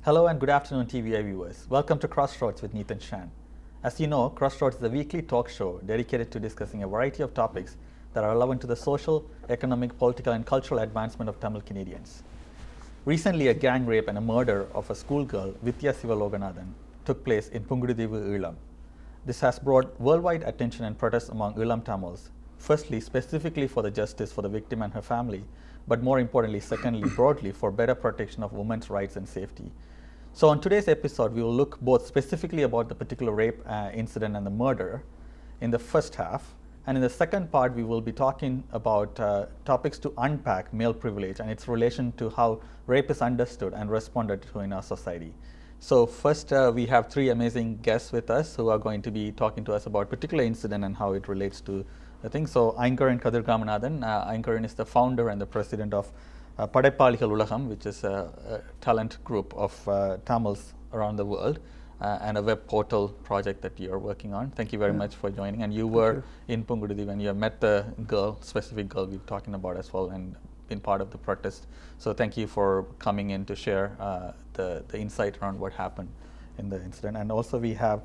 Hello and good afternoon, TVI viewers. Welcome to CrossRoads with Neethan and Shan. As you know, CrossRoads is a weekly talk show dedicated to discussing a variety of topics that are relevant to the social, economic, political, and cultural advancement of Tamil Canadians. Recently, a gang rape and a murder of a schoolgirl, Vidya Sivaloganathan, took place in Pungurudivu, Eelam. This has brought worldwide attention and protests among Eelam Tamils. Firstly, specifically for the justice for the victim and her family, but more importantly, secondly, broadly for better protection of women's rights and safety. So on today's episode, we will look both specifically about the particular rape incident and the murder in the first half. And in the second part, we will be talking about topics to unpack male privilege and its relation to how rape is understood and responded to in our society. So first, we have three amazing guests with us who are going to be talking to us about particular incident and how it relates to the thing. So Ainkaran Kadirgamanathan. Ainkaran is the founder and the president of Padaipaligal Ulagam, which is a talent group of Tamils around the world, and a web portal project that you're working on. Thank you very much for joining. And you were in Pungurudivu when you met the girl, specific girl we're talking about as well, and been part of the protest. So thank you for coming in to share the insight around what happened in the incident. And also we have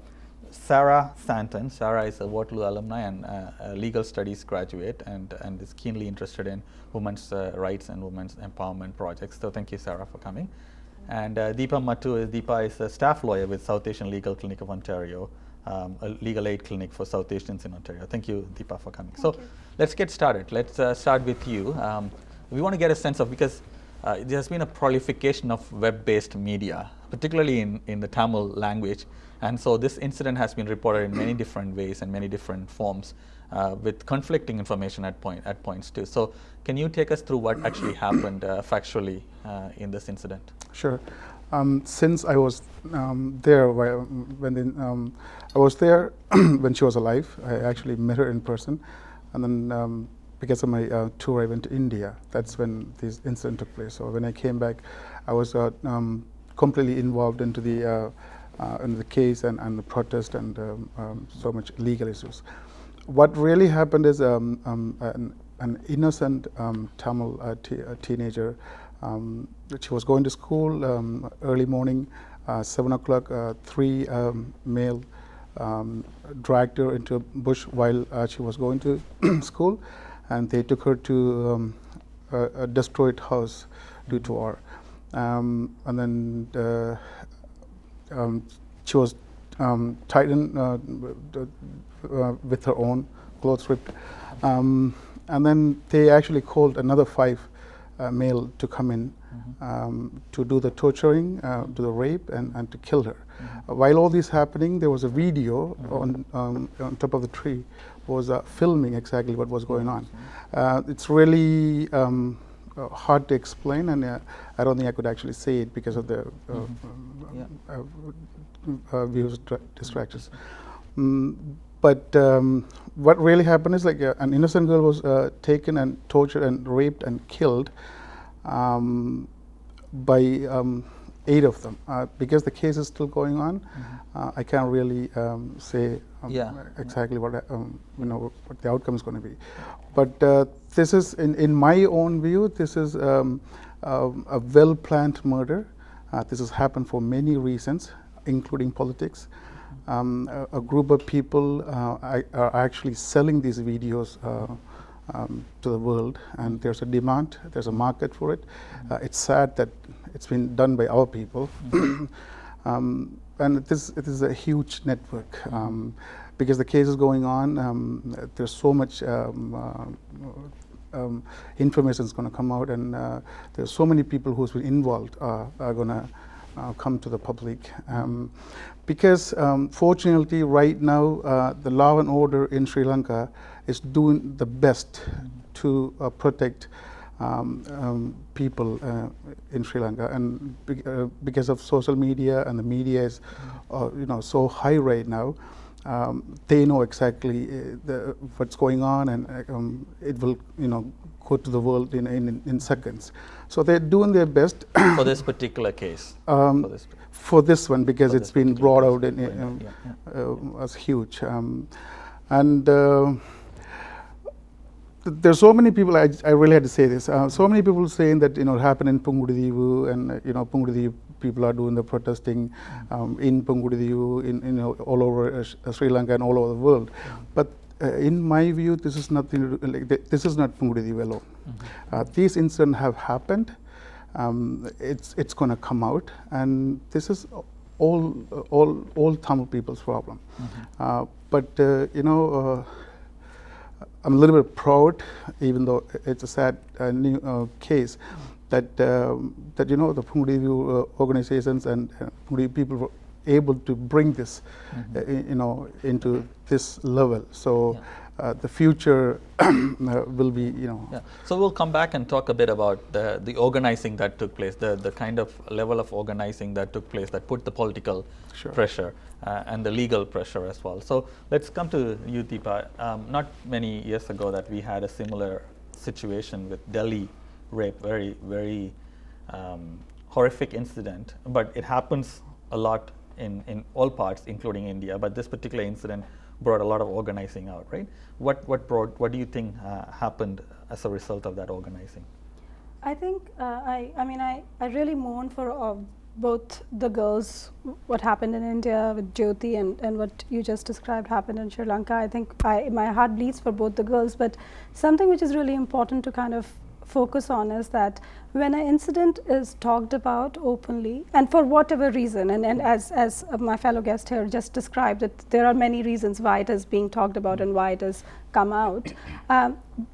Sarah Santon. Sarah is a Waterloo alumni and a legal studies graduate and is keenly interested in women's rights and women's empowerment projects. So thank you, Sarah, for coming. And Deepa is a staff lawyer with South Asian Legal Clinic of Ontario, a legal aid clinic for South Asians in Ontario. Thank you, Deepa, for coming. So let's get started. Let's start with you. We want to get a sense of, because there has been a proliferation of web-based media, particularly in the Tamil language. And so this incident has been reported in many different ways and many different forms with conflicting information at points too. So can you take us through what actually happened factually in this incident? Sure. Since I was there when I was there when she was alive, I actually met her in person, and then because of my tour, I went to India. That's when this incident took place. So when I came back, I was completely involved into the case and the protest and so much legal issues. What really happened is an innocent Tamil teenager. She was going to school early morning, 7 o'clock. Three male dragged her into a bush while she was going to school, and they took her to a destroyed house due to war. And then she was tied in with her own clothes ripped. And then they actually called another 5 male to come in to do the torturing, do the rape, and to kill her. While all this happening, there was a video on top of the tree was filming exactly what was going on. It's really hard to explain, and I don't think I could actually say it because of the views distractions. But what really happened is like an innocent girl was taken and tortured and raped and killed by 8 of them. Because the case is still going on, I can't really say exactly what what the outcome is going to be. But this is, in my own view, this is a well-planned murder. This has happened for many reasons, including politics. A group of people are actually selling these videos to the world, and there's a demand, there's a market for it. It's sad that it's been done by our people. And it is a huge network. Because the case is going on, there's so much information is going to come out, and there's so many people who's been involved are going to come to the public. Because fortunately right now the law and order in Sri Lanka is doing the best to protect people in Sri Lanka, and because of social media, and the media is so high right now, they know exactly what's going on, and it will go to the world in seconds. So they're doing their best for this particular case. For this one, because it's been brought out as huge, and there's so many people. I really had to say this. So many people saying that it happened in Pungudidivu, and Pungudidivu people are doing the protesting in Pungudidivu, in all over Sri Lanka and all over the world. But in my view, this is nothing. This is not Pungudidivu alone. These incidents have happened. It's going to come out, and this is all Tamil people's problem. But I'm a little bit proud, even though it's a sad new case, that the Pungudidivu organizations and Pungudidivu people were able to bring this, into this level. So the future will be, Yeah. So we'll come back and talk a bit about the organizing that took place, the kind of level of organizing that took place that put the political pressure and the legal pressure as well. So let's come to you, Deepa. Not many years ago that we had a similar situation with Delhi rape, very, very horrific incident, but it happens a lot in all parts, including India, but this particular incident brought a lot of organizing out, right? What do you think happened as a result of that organizing? I think, I really mourn for both the girls, what happened in India with Jyoti and what you just described happened in Sri Lanka. I think my heart bleeds for both the girls, but something which is really important to kind of focus on is that when an incident is talked about openly, and for whatever reason, and as my fellow guest here just described, that there are many reasons why it is being talked about and why it has come out,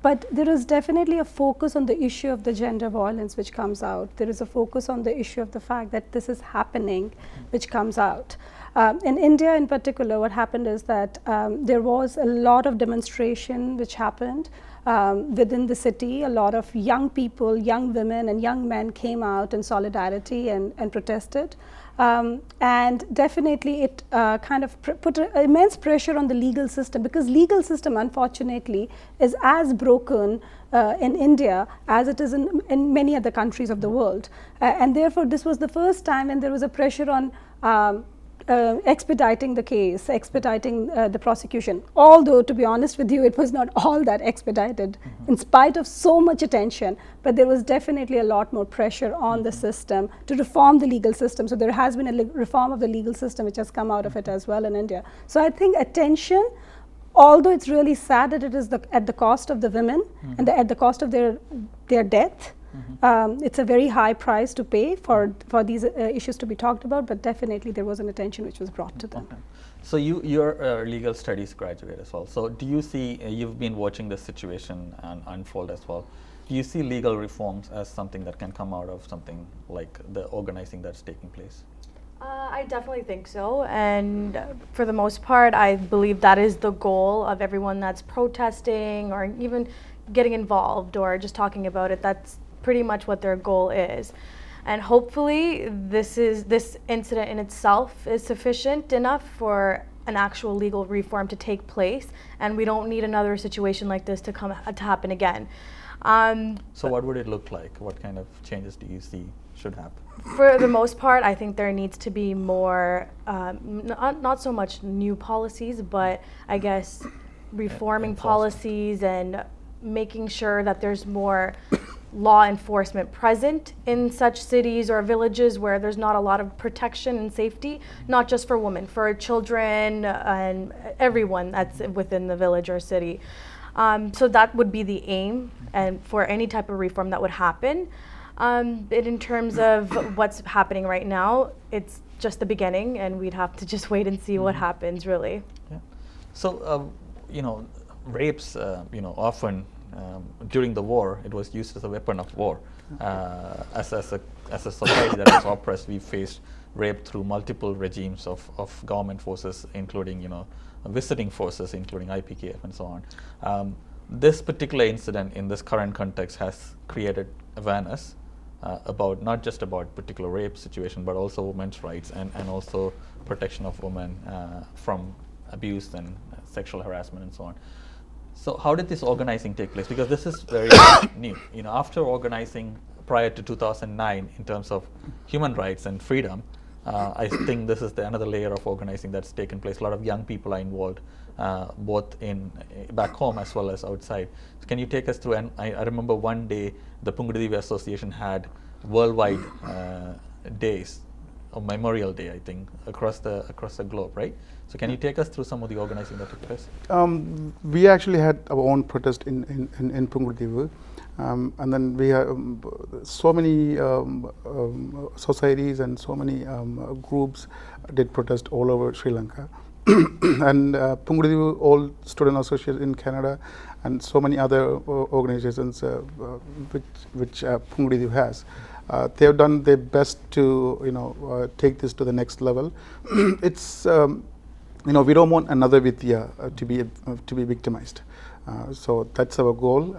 but there is definitely a focus on the issue of the gender violence which comes out. There is a focus on the issue of the fact that this is happening, which comes out. In India in particular, what happened is that there was a lot of demonstration which happened within the city. A lot of young people, young women and young men came out in solidarity and protested. And definitely it kind of put immense pressure on the legal system, because legal system unfortunately is as broken in India as it is in many other countries of the world. And therefore this was the first time when there was a pressure on expediting the case, expediting the prosecution. Although, to be honest with you, it was not all that expedited, in spite of so much attention, but there was definitely a lot more pressure on the system to reform the legal system. So there has been a reform of the legal system which has come out of it as well in India. So I think attention, although it's really sad that it is at the cost of the women and at the cost of their death, it's a very high price to pay for these issues to be talked about, but definitely there was an attention which was brought to them. Okay. So you're a legal studies graduate as well. So do you see, you've been watching this situation unfold as well, do you see legal reforms as something that can come out of something like the organizing that's taking place? I definitely think so, and for the most part I believe that is the goal of everyone that's protesting or even getting involved or just talking about it. That's pretty much what their goal is, and hopefully this incident in itself is sufficient enough for an actual legal reform to take place, and we don't need another situation like this to happen again. So what would it look like? What kind of changes do you see should happen? For the most part, I think there needs to be more, not so much new policies, but I guess reforming policies and making sure that there's more law enforcement present in such cities or villages where there's not a lot of protection and safety, not just for women, for children and everyone that's within the village or city. So that would be the aim, and for any type of reform that would happen. In terms of what's happening right now, it's just the beginning, and we'd have to just wait and see what happens, really. Yeah. So, rapes, often during the war, it was used as a weapon of war. As a society that was oppressed, we faced rape through multiple regimes of government forces, including, visiting forces, including IPKF and so on. This particular incident in this current context has created awareness about not just about particular rape situation, but also women's rights and also protection of women from abuse and sexual harassment and so on. So how did this organizing take place? Because this is very new. After organizing prior to 2009 in terms of human rights and freedom, I think this is another layer of organizing that's taken place. A lot of young people are involved, both in back home as well as outside. So can you take us through? And I remember one day the Pungudivi Association had worldwide days, or Memorial Day, I think, across the globe, right? So can you take us through some of the organizing that took place? We actually had our own protest in Pungudivi. And then we have so many societies and so many groups did protest all over Sri Lanka. And Pungudivi, all student associations in Canada, and so many other organizations which Pungudivi has. They have done their best to take this to the next level. It's we don't want another Vidya to be victimized. So that's our goal.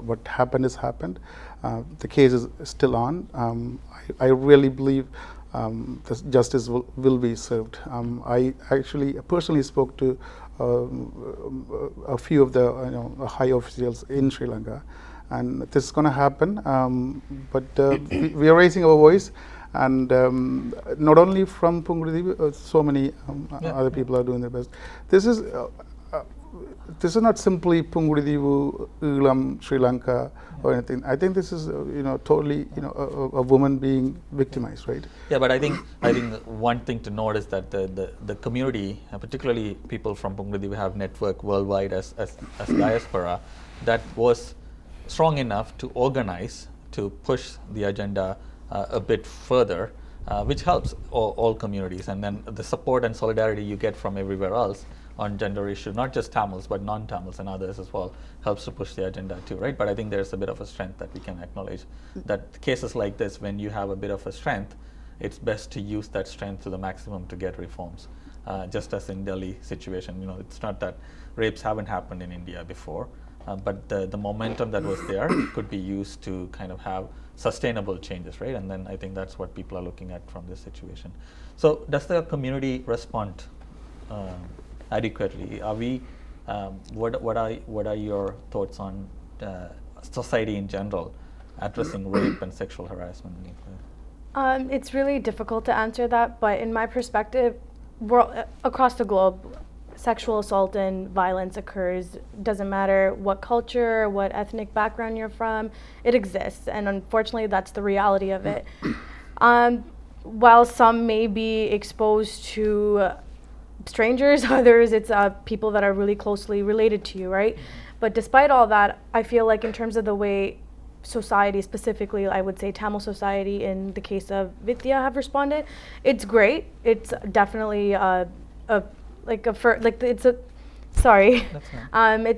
What happened is happened. The case is still on. I really believe the justice will be served. I actually personally spoke to a few of the high officials in Sri Lanka, and this is going to happen. But we are raising our voice, and not only from Pungudivi, so many other people are doing their best. This is not simply Pungudivi, Ulam, Sri Lanka, or anything. I think this is totally a woman being victimized, right? Yeah, but I think one thing to note is that the community, particularly people from Pungudivi, have network worldwide as diaspora that was strong enough to organize to push the agenda a bit further, which helps all communities, and then the support and solidarity you get from everywhere else on gender issues, not just Tamils but non-Tamils and others as well, helps to push the agenda too, right? But I think there's a bit of a strength that we can acknowledge, that cases like this, when you have a bit of a strength, it's best to use that strength to the maximum to get reforms. Just as in Delhi situation, it's not that rapes haven't happened in India before, but the momentum that was there could be used to kind of have sustainable changes, right? And then I think that's what people are looking at from this situation. So does the community respond adequately? Are we? What are your thoughts on society in general addressing rape and sexual harassment? It's really difficult to answer that, but in my perspective, across the globe, sexual assault and violence occurs. Doesn't matter what culture, what ethnic background you're from, it exists, and unfortunately, that's the reality of it. While some may be exposed to strangers, others it's people that are really closely related to you, right? But despite all that, I feel like in terms of the way society, specifically I would say Tamil society in the case of Vidya, have responded, it's great. It's definitely it's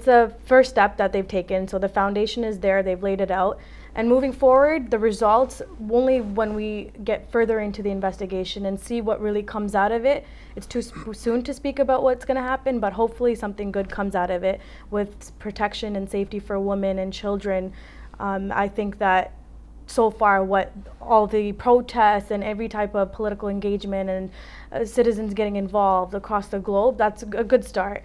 a first step that they've taken. So the foundation is there, they've laid it out. And moving forward, the results, only when we get further into the investigation and see what really comes out of it. It's too soon to speak about what's going to happen, but hopefully something good comes out of it with protection and safety for women and children. I think that so far what all the protests and every type of political engagement and citizens getting involved across the globe, that's a good start.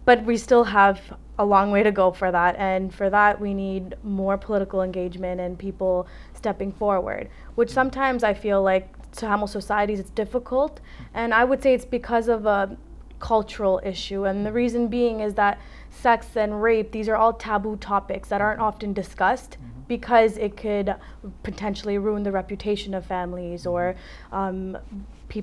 But we still have a long way to go for that, and for that we need more political engagement and people stepping forward, which sometimes I feel like Tamil societies it's difficult, and I would say it's because of a cultural issue, and the reason being is that sex and rape, these are all taboo topics that aren't often discussed because it could potentially ruin the reputation of families or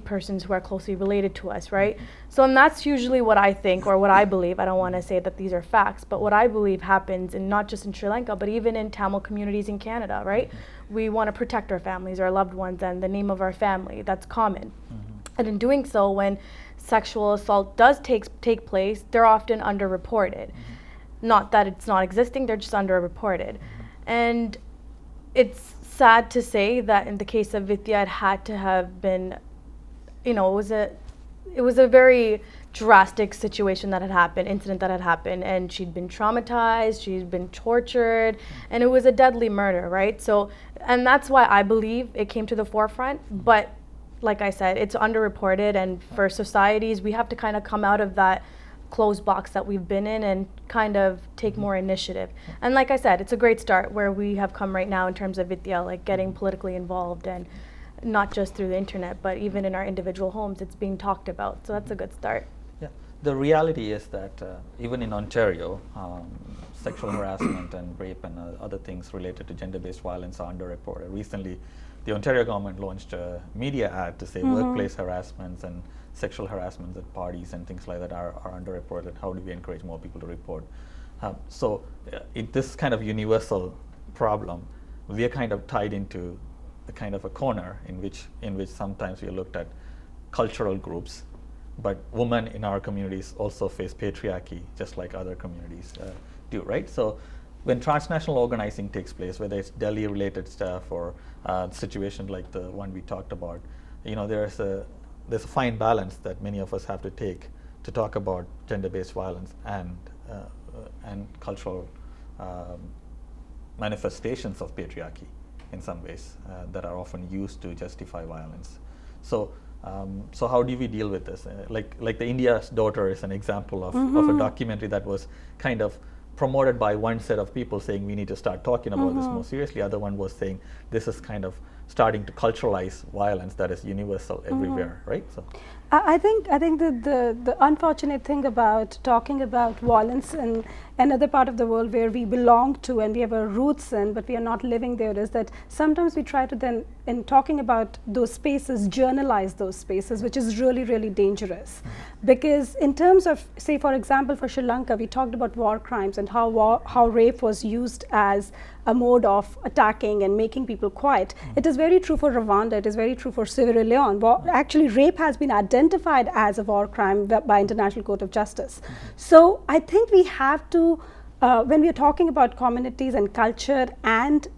persons who are closely related to us, right? So, and that's usually what I think or what I believe. I don't want to say that these are facts, but what I believe happens, and not just in Sri Lanka, but even in Tamil communities in Canada, right? We want to protect our families, our loved ones, and the name of our family. That's common. And in doing so, when sexual assault does take place, they're often underreported. Not that it's not existing, they're just underreported. And it's sad to say that in the case of Vidya, it had to have been, it was a very drastic situation that had happened, incident that had happened, and she'd been traumatized, she'd been tortured, and it was a deadly murder, right? So, and that's why I believe it came to the forefront, but like I said, it's underreported, and for societies, we have to kind of come out of that closed box that we've been in and kind of take more initiative. And like I said, it's a great start where we have come right now in terms of Vidya, like getting politically involved and not just through the internet, but even in our individual homes, it's being talked about. So that's a good start. Yeah, the reality is that even in Ontario, sexual harassment and rape and other things related to gender-based violence are underreported. Recently, the Ontario government launched a media ad to say workplace harassments and sexual harassments at parties and things like that are underreported. How do we encourage more people to report? So this kind of universal problem, we are kind of tied into a kind of a corner in which sometimes we looked at cultural groups, but women in our communities also face patriarchy just like other communities do, right? So when transnational organizing takes place, whether it's Delhi related stuff or situation like the one we talked about, there's a fine balance that many of us have to take to talk about gender-based violence and cultural manifestations of patriarchy in some ways that are often used to justify violence. So how do we deal with this? Like the India's Daughter is an example of a documentary that was kind of promoted by one set of people saying we need to start talking about this more seriously. Other one was saying this is kind of starting to culturalize violence that is universal everywhere, right? So I think that the unfortunate thing about talking about violence in another part of the world where we belong to and we have our roots in, but we are not living there, is that sometimes we try to then, in talking about those spaces, journalize those spaces, which is really, really dangerous. Because in terms of, say, for example, for Sri Lanka, we talked about war crimes and how rape was used as a mode of attacking and making people quiet. It is very true for Rwanda, it is very true for Sierra Leone. Actually, rape has been identified as a war crime by International Court of Justice. So I think we have to, when we are talking about communities and culture and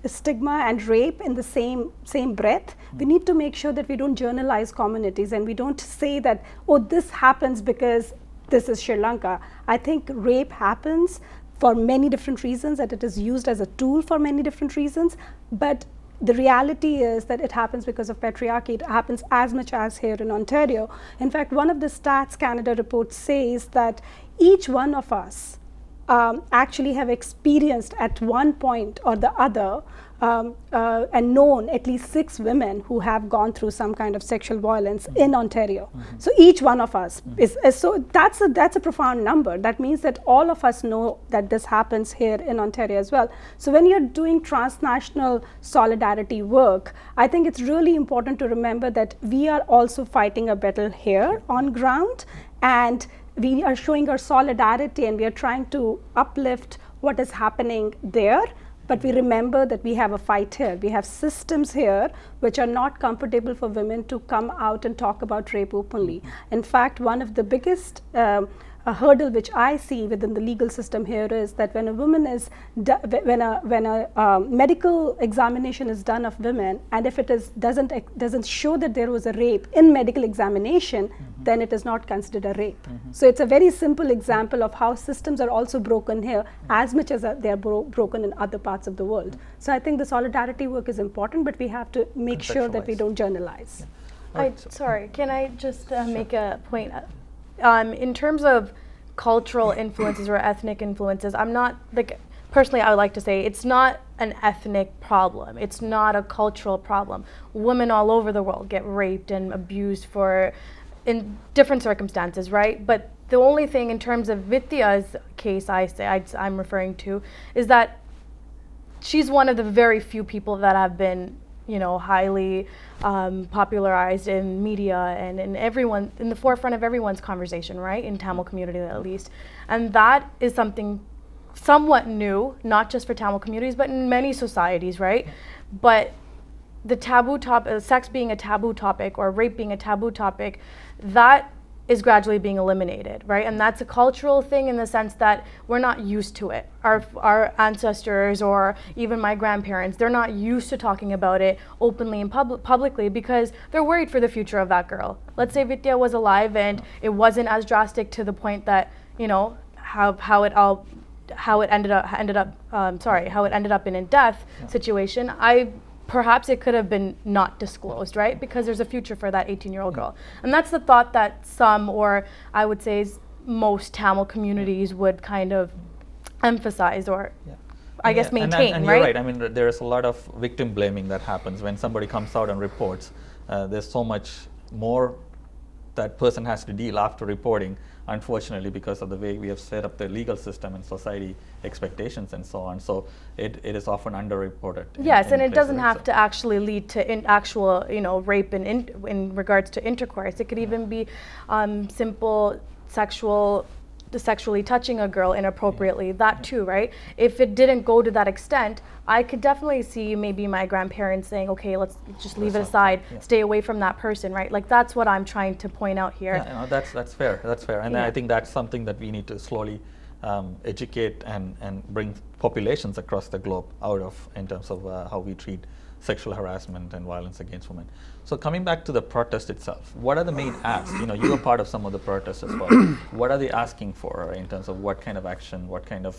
stigma and rape in the same breath, we need to make sure that we don't journalize communities and we don't say that, oh, this happens because this is Sri Lanka. I think rape happens for many different reasons, that it is used as a tool for many different reasons, but the reality is that it happens because of patriarchy. It happens as much as here in Ontario. In fact, one of the Stats Canada reports says that each one of us actually have experienced at one point or the other and known at least 6 women who have gone through some kind of sexual violence in Ontario. So each one of us is so that's a profound number. That means that all of us know that this happens here in Ontario as well. So when you're doing transnational solidarity work, I think it's really important to remember that we are also fighting a battle here on ground, and we are showing our solidarity and we are trying to uplift what is happening there. But we remember that we have a fight here. We have systems here which are not comfortable for women to come out and talk about rape openly. In fact, one of the biggest hurdle which I see within the legal system here is that when a woman is, when a medical examination is done of women, and if it doesn't show that there was a rape in medical examination, then it is not considered a rape. So it's a very simple example of how systems are also broken here as much as they are broken in other parts of the world. So I think the solidarity work is important, but we have to make sure that we don't journalize. Sorry, can I just make a point? In terms of cultural influences or ethnic influences, I'm not, personally I would like to say it's not an ethnic problem. It's not a cultural problem. Women all over the world get raped and abused in different circumstances, right? But the only thing in terms of Vidya's case I'm referring to is that she's one of the very few people that have been highly popularized in media and in the forefront of everyone's conversation, right? In Tamil community at least. And that is something somewhat new, not just for Tamil communities, but in many societies, right? But the taboo topic, sex being a taboo topic or rape being a taboo topic, that is gradually being eliminated, right? And that's a cultural thing in the sense that we're not used to it. Our ancestors or even my grandparents, they're not used to talking about it openly and publicly because they're worried for the future of that girl. Let's say Vidya was alive and it wasn't as drastic to the point that, how it ended up in a death situation. Perhaps it could have been not disclosed, right? Because there's a future for that 18-year-old girl. And that's the thought that some, or I would say most Tamil communities would kind of emphasize or I guess, maintain, and right? You're right. I mean, there is a lot of victim blaming that happens when somebody comes out and reports. There's so much more that person has to deal after reporting, unfortunately, because of the way we have set up the legal system and society expectations and so on. So it is often underreported. Yes, and it doesn't have to actually lead to actual, rape in regards to intercourse. It could even be simple sexually touching a girl inappropriately, that too, right? If it didn't go to that extent, I could definitely see maybe my grandparents saying, okay, let's just leave it aside, stay away from that person, right? Like, that's what I'm trying to point out here. Yeah, that's fair, and I think that's something that we need to slowly educate and bring populations across the globe out of, in terms of how we treat sexual harassment and violence against women. So coming back to the protest itself, what are the main asks? You are part of some of the protests as well. What are they asking for in terms of what kind of action, what kind of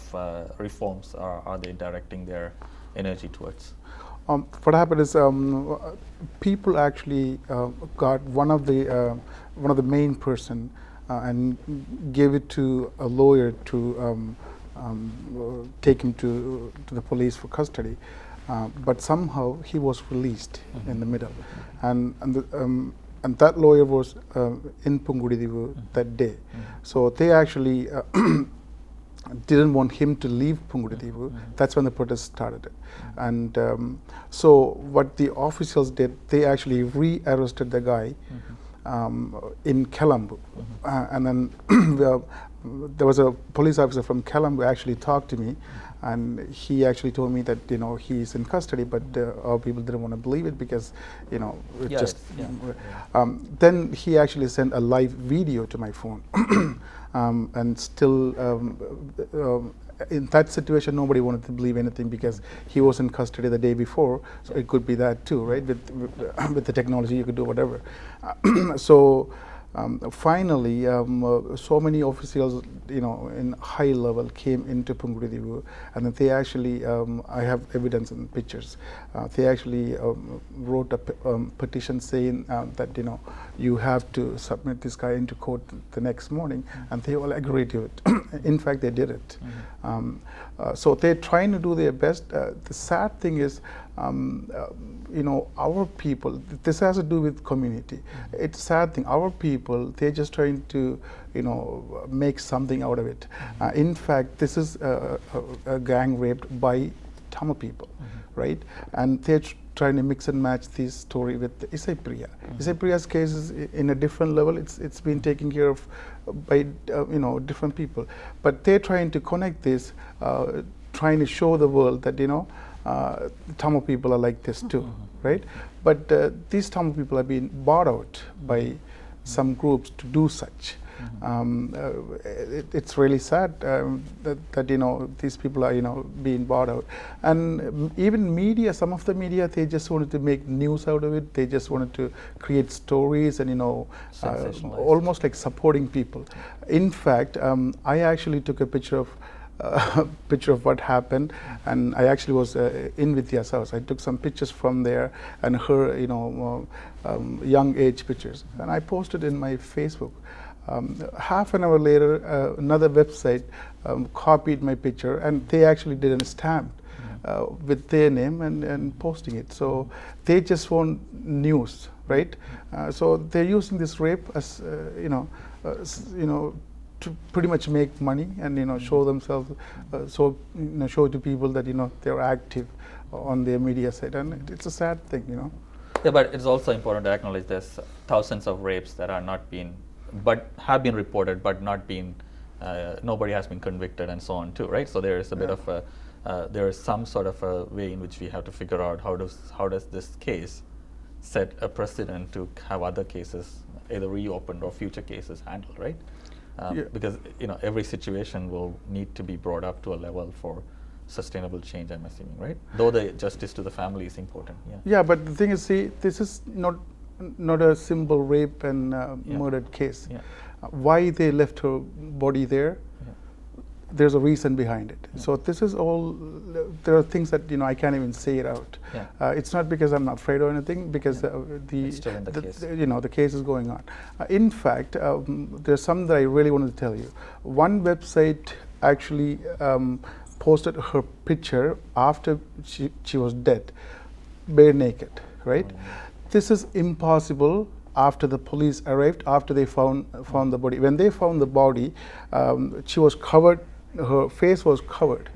reforms are they directing their energy towards? What happened is people actually got one of the main person and gave it to a lawyer to take him to the police for custody. But somehow he was released in the middle, and that lawyer was in Pungudidivu that day. So they actually didn't want him to leave Pungudidivu. That's when the protest started. And so what the officials did, they actually re-arrested the guy in Kalambu, and then there was a police officer from Kalambu actually talked to me. And he actually told me that he's in custody, but our people didn't want to believe it because then he actually sent a live video to my phone, and still in that situation nobody wanted to believe anything because he was in custody the day before, so it could be that too, right? With the technology you could do whatever. So finally, so many officials, in high level came into Pungudidivu, and then they actually, I have evidence and pictures. They actually wrote a petition saying that you have to submit this guy into court the next morning, and they all agreed to it. In fact, they did it. So they're trying to do their best. The sad thing is, our people, this has to do with community. It's a sad thing. Our people, they're just trying to, make something out of it. In fact, this is a gang raped by Tamil people, right? And they're trying to mix and match this story with Isai Priya. Isai Priya's case is in a different level. It's been taken care of by different people, but they're trying to connect this, trying to show the world that Tamil people are like this too, right? But these Tamil people are being bought out by some groups to do such. It's really sad that these people are being bought out, and even media, some of the media, they just wanted to make news out of it. They just wanted to create stories and almost like supporting people. In fact, I actually took a picture of what happened, and I actually was in Vidya's house. I took some pictures from there and her young age pictures, and I posted in my Facebook. Half an hour later, another website copied my picture, and they actually did a stamp with their name and posting it. So they just want news, right? So they're using this rape as to pretty much make money and show themselves, show to people that they're active on their media side, and it's a sad thing, Yeah, but it's also important to acknowledge there's thousands of rapes that are not been, but have been reported, but not been, nobody has been convicted and so on too, right? So there is a bit of a, there is some sort of a way in which we have to figure out how does this case set a precedent to have other cases either reopened or future cases handled, right? Because every situation will need to be brought up to a level for sustainable change, I'm assuming, right? Though the justice to the family is important. Yeah, but the thing is, see, this is not a simple rape and murdered case. Why they left her body there? There's a reason behind it. So this is all. There are things that I can't even say it out. It's not because I'm not afraid or anything. Because It's still in the case. The case is going on. In fact, there's something that I really wanted to tell you. One website actually posted her picture after she was dead, bare naked, right? This is impossible after the police arrived, after they found the body. When they found the body, she was covered, her face was covered.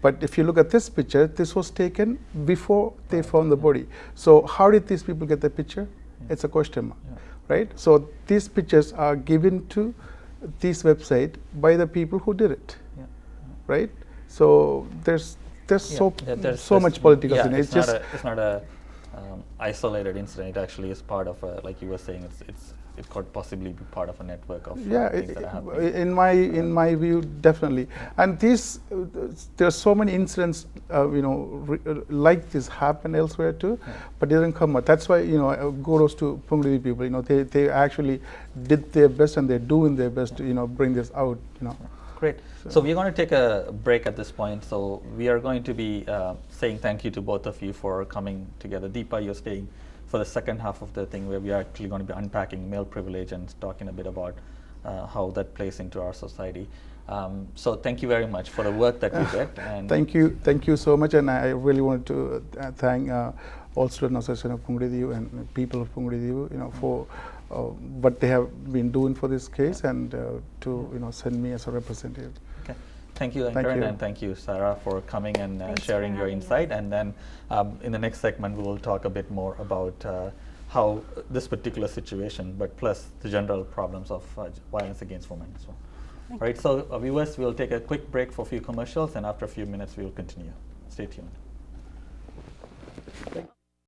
But if you look at this picture, this was taken before they found the body. So how did these people get the picture? It's a question mark, right? So these pictures are given to this website by the people who did it, right? So there's so much politics in it. It's not a isolated incident. It actually is part of a, like you were saying, it could possibly be part of a network of things that are happening. In my view, definitely. And there are so many incidents, like this happen elsewhere too, but it doesn't come out. That's why kudos to Pungli people. They actually did their best, and they're doing their best to bring this out. Great. So we're going to take a break at this point. So we are going to be saying thank you to both of you for coming together. Deepa, you're staying for the second half of the thing, where we are actually going to be unpacking male privilege and talking a bit about how that plays into our society. So thank you very much for the work that you did. And thank you so much. And I really want to thank all Student Association of Pungridivu and people of Pungridivu, for what they have been doing for this case, and to send me as a representative. Okay. Thank you, Ankaran, and thank you, Sarah, for coming and sharing your insight. And then in the next segment, we will talk a bit more about how this particular situation, but plus the general problems of violence against women as well. All right, so viewers, we'll take a quick break for a few commercials, and after a few minutes, we will continue. Stay tuned.